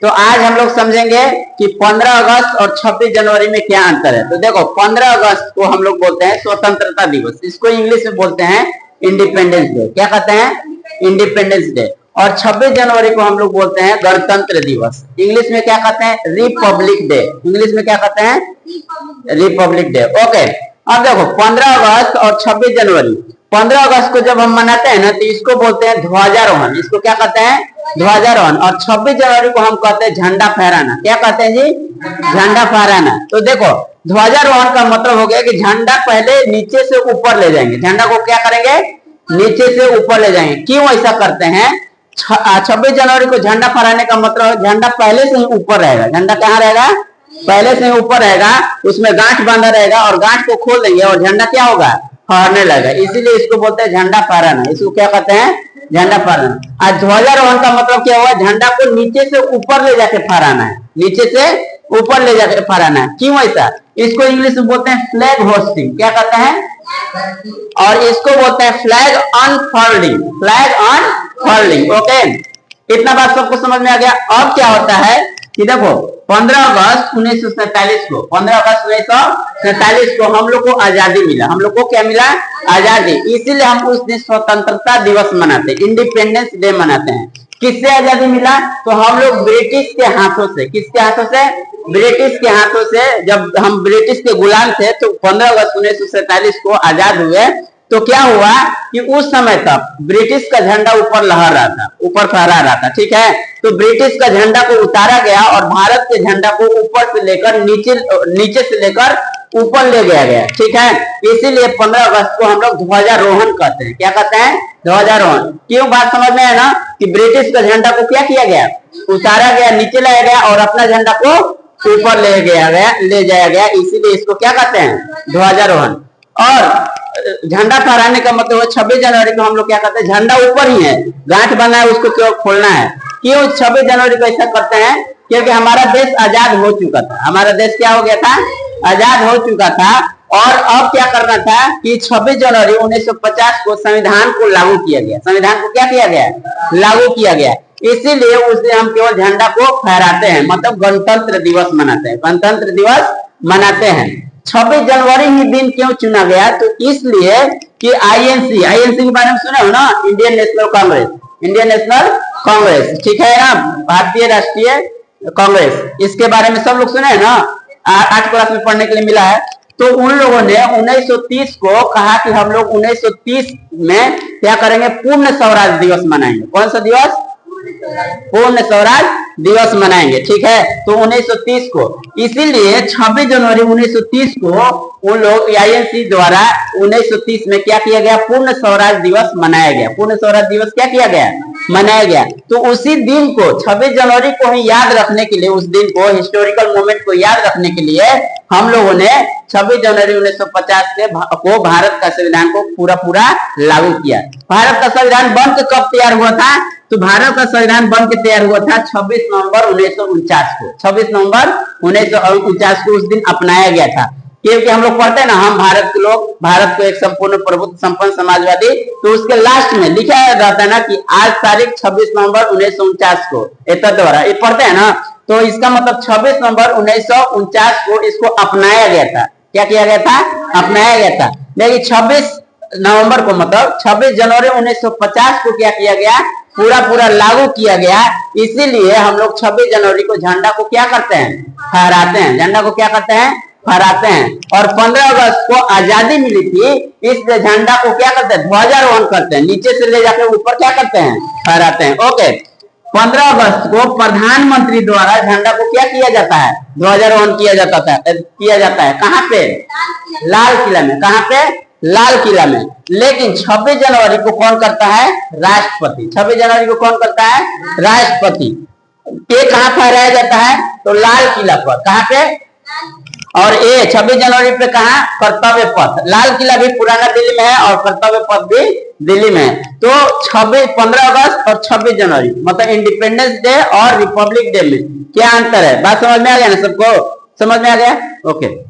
तो आज हम लोग समझेंगे कि 15 अगस्त और 26 जनवरी में क्या अंतर है। तो देखो 15 अगस्त को हम लोग बोलते हैं स्वतंत्रता दिवस, इसको इंग्लिश में बोलते हैं इंडिपेंडेंस डे। क्या कहते हैं? Independence day. और 26 जनवरी को हम लोग बोलते हैं गणतंत्र दिवस, इंग्लिश में क्या कहते हैं? Republic day. इंग्लिश में क्या कहते हैं? Republic day. ओके, अब देखो 15 अगस्त और 26 जनवरी, 15 अगस्त को जब हम मनाते हैं ना तो इसको बोलते हैं ध्वजारोहण, इसको क्या कहते हैं? ध्वजारोहण। और 26 जनवरी को हम कहते हैं झंडा फहराना। क्या कहते हैं जी? झंडा फहराना। तो देखो ध्वजारोहण का मतलब हो गया कि झंडा पहले नीचे से ऊपर ले जाएंगे, झंडा को क्या करेंगे? नीचे से ऊपर ले जाएंगे। क्यों ऐसा करते हैं? 26 जनवरी को झंडा फहराने का मतलब झंडा पहले से ही ऊपर रहेगा। झंडा कहाँ रहेगा? पहले से ही ऊपर रहेगा, उसमें गांठ बांधा रहेगा और गांठ को खोल देंगे और झंडा क्या होगा? फहरने लगेगा। इसीलिए इसको बोलते हैं झंडा फहराना। इसको क्या कहते हैं? झंडा फहराना। आज ध्वजारोहण का मतलब क्या हुआ? झंडा को नीचे से ऊपर ले जाके फहराना है, नीचे से ऊपर ले जाके फहराना है। क्यों ऐसा? इसको इंग्लिश में बोलते हैं फ्लैग होस्टिंग। क्या कहते हैं? और इसको बोलते हैं फ्लैग अनफर्लिंग। फ्लैग अनफर्लिंग। ओके, इतना बात सबको समझ में आ गया। अब क्या होता है कि देखो 15 अगस्त 1947 को, 15 अगस्त 1947 को हम लोग को आजादी मिला। हम लोग को क्या मिला? आजादी। इसीलिए हम उस दिन स्वतंत्रता दिवस मनाते हैं, इंडिपेंडेंस डे मनाते हैं। किससे आजादी मिला? तो हम लोग ब्रिटिश के हाथों से। किसके हाथों से? ब्रिटिश के हाथों से। जब हम ब्रिटिश के गुलाम थे तो 15 अगस्त 1947 को आजाद हुए। तो क्या हुआ कि उस समय तक ब्रिटिश का झंडा ऊपर लहर रहा था, ऊपर फहरा रहा था। ठीक है, तो ब्रिटिश का झंडा को उतारा गया और भारत के झंडा को ऊपर से लेकर नीचे से लेकर ऊपर ले गया। ठीक है, इसीलिए 15 अगस्त को हम लोग ध्वजारोहण कहते हैं। क्या कहते हैं? ध्वजारोहण। क्यों? बात समझ में है ना कि ब्रिटिश का झंडा को क्या किया गया? उतारा गया, नीचे लाया गया और अपना झंडा को ऊपर ले जाया गया। इसीलिए इसको क्या कहते हैं? ध्वजारोहण। और झंडा फहराने का मतलब 26 जनवरी को हम लोग क्या करते हैं? झंडा ऊपर ही है, गांठ बना है, उसको क्यों खोलना है? क्यों 26 जनवरी को ऐसा करते हैं? क्योंकि हमारा देश आजाद हो चुका था। हमारा देश क्या हो गया था? आजाद हो चुका था। और अब क्या करना था कि 26 जनवरी 1950 को संविधान को लागू किया गया। संविधान को क्या किया गया? लागू किया गया। इसीलिए उस दिन हम केवल झंडा को फहराते हैं, मतलब गणतंत्र दिवस मनाते हैं। गणतंत्र दिवस मनाते हैं। 26 जनवरी ही दिन क्यों चुना गया? तो इसलिए कि आईएनसी के बारे में सुने हो ना? Indian national Congress. Indian national Congress, ठीक है ना? भारतीय राष्ट्रीय कांग्रेस, इसके बारे में सब लोग सुने हैं ना? 8 क्लास में पढ़ने के लिए मिला है। तो उन लोगों ने 1930 को कहा कि हम लोग 1930 में क्या करेंगे? पूर्ण स्वराज दिवस मनाएंगे। कौन सा दिवस? पूर्ण स्वराज दिवस मनाएंगे। ठीक है, तो 1930 को, इसीलिए 26 जनवरी 1930 को उन लोग आईएनसी द्वारा 1930 में क्या किया गया? पूर्ण स्वराज दिवस मनाया गया। पूर्ण स्वराज दिवस क्या किया गया? मनाया गया। तो उसी दिन को 26 जनवरी को ही याद रखने के लिए, उस दिन को, हिस्टोरिकल मोमेंट को याद रखने के लिए हम लोगों ने 26 जनवरी 1950 को भारत का संविधान को पूरा लागू किया। भारत का संविधान बन के कब तैयार हुआ था? तो भारत का संविधान बन के तैयार हुआ था 26 नवंबर 1949 को। 26 नवंबर 1949 को उस दिन अपनाया गया था। क्योंकि हम लोग पढ़ते हैं ना, हम भारत के लोग, भारत को एक संपूर्ण प्रभुत्व संपन्न समाजवादी, तो उसके लास्ट में लिखा रहता है ना कि आज तारीख 26 नवंबर 1949 को, द्वारा ये पढ़ते हैं ना। तो इसका मतलब 26 नवंबर 1949 को इसको अपनाया गया था। क्या किया गया था? अपनाया गया था। लेकिन 26 नवंबर को, मतलब 26 जनवरी 1950 को क्या किया गया? पूरा लागू किया गया। इसीलिए हम लोग 26 जनवरी को झंडा को क्या करते हैं? फहराते हैं। झंडा को क्या करते हैं? फहराते हैं। और 15 अगस्त को आजादी मिली थी, इसलिए झंडा को क्या करते हैं? ध्वजारोहण करते हैं, नीचे से ले जाकर ऊपर क्या करते हैं? फहराते हैं। ओके, 15 अगस्त को प्रधानमंत्री द्वारा झंडा को क्या किया जाता है? ध्वजारोहण किया जाता है। कहाँ पे? लाल किला में। कहाँ पे? लाल किला में। लेकिन 26 जनवरी को कौन करता है? राष्ट्रपति। 26 जनवरी को कौन करता है? राष्ट्रपति। ये कहाँ फहराया जाता है? तो लाल किला पर। कहाँ पे? और ये 26 जनवरी पे कहा? कर्तव्य पथ। लाल किला भी पुराना दिल्ली में है और कर्तव्य पथ भी दिल्ली में है। तो 15 अगस्त और 26 जनवरी मतलब इंडिपेंडेंस डे और रिपब्लिक डे में क्या अंतर है? बात समझ में आ गया ना? सबको समझ में आ गया? ओके।